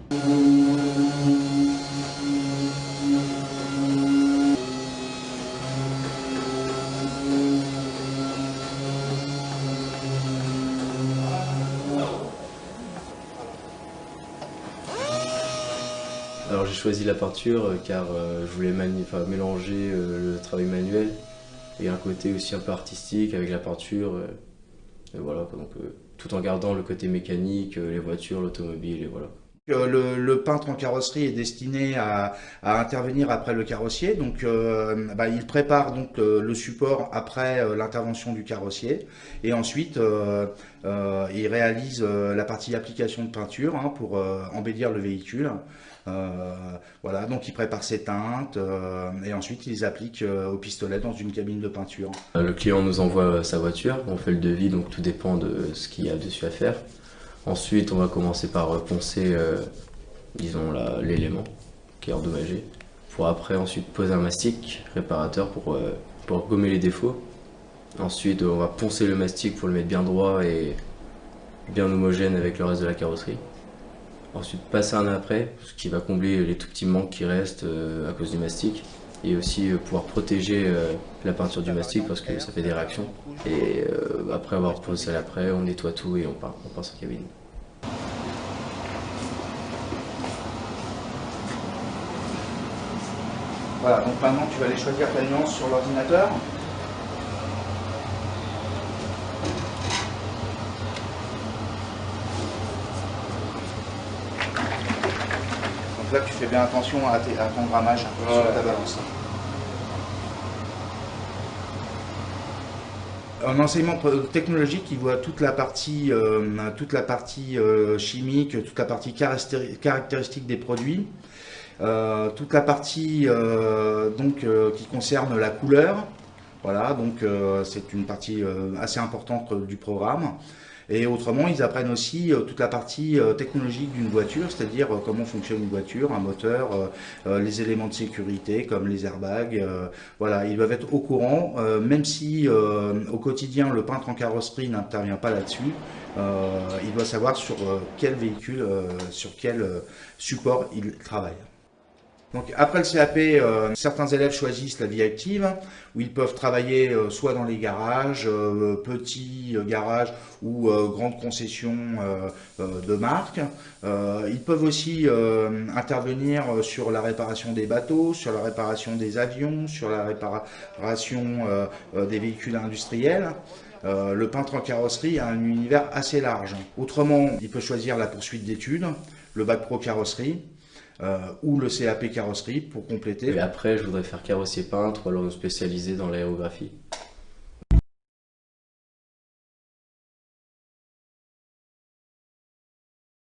Alors j'ai choisi la peinture car je voulais mélanger le travail manuel et un côté aussi un peu artistique avec la peinture. Et voilà, donc, tout en gardant le côté mécanique, les voitures, l'automobile et voilà. Le peintre en carrosserie est destiné à intervenir après le carrossier, donc il prépare donc le support après l'intervention du carrossier, et ensuite il réalise la partie application de peinture hein, pour embellir le véhicule. Voilà, donc il prépare ses teintes et ensuite il les applique au pistolet dans une cabine de peinture. Le client nous envoie sa voiture, on fait le devis, donc tout dépend de ce qu'il y a dessus à faire. Ensuite, on va commencer par poncer, disons, l'élément qui est endommagé, pour après ensuite poser un mastic réparateur pour gommer les défauts. Ensuite, on va poncer le mastic pour le mettre bien droit et bien homogène avec le reste de la carrosserie. Ensuite, passer un après, ce qui va combler les tout petits manques qui restent à cause du mastic. Et aussi pouvoir protéger la peinture du mastic parce que ça fait des réactions. Et après avoir posé l'après, on nettoie tout et on passe en cabine. Voilà, donc maintenant tu vas aller choisir ta nuance sur l'ordinateur. Donc là tu fais bien attention à ton grammage sur ta balance. En enseignement technologique, il voit toute la partie chimique, toute la partie caractéristique des produits, toute la partie qui concerne la couleur. Voilà, donc c'est une partie assez importante du programme. Et autrement, ils apprennent aussi toute la partie technologique d'une voiture, c'est-à-dire comment fonctionne une voiture, un moteur, les éléments de sécurité comme les airbags. Voilà, ils doivent être au courant, même si au quotidien le peintre en carrosserie n'intervient pas là-dessus. Il doit savoir sur quel véhicule, sur quel support il travaille. Donc après le CAP, certains élèves choisissent la vie active, où ils peuvent travailler soit dans les garages, petits garages ou grandes concessions de marque. Ils peuvent aussi intervenir sur la réparation des bateaux, sur la réparation des avions, sur la réparation des véhicules industriels. Le peintre en carrosserie a un univers assez large. Autrement, il peut choisir la poursuite d'études, le bac pro carrosserie, ou le CAP carrosserie pour compléter. Et après, je voudrais faire carrossier peintre ou alors me spécialiser dans l'aérographie.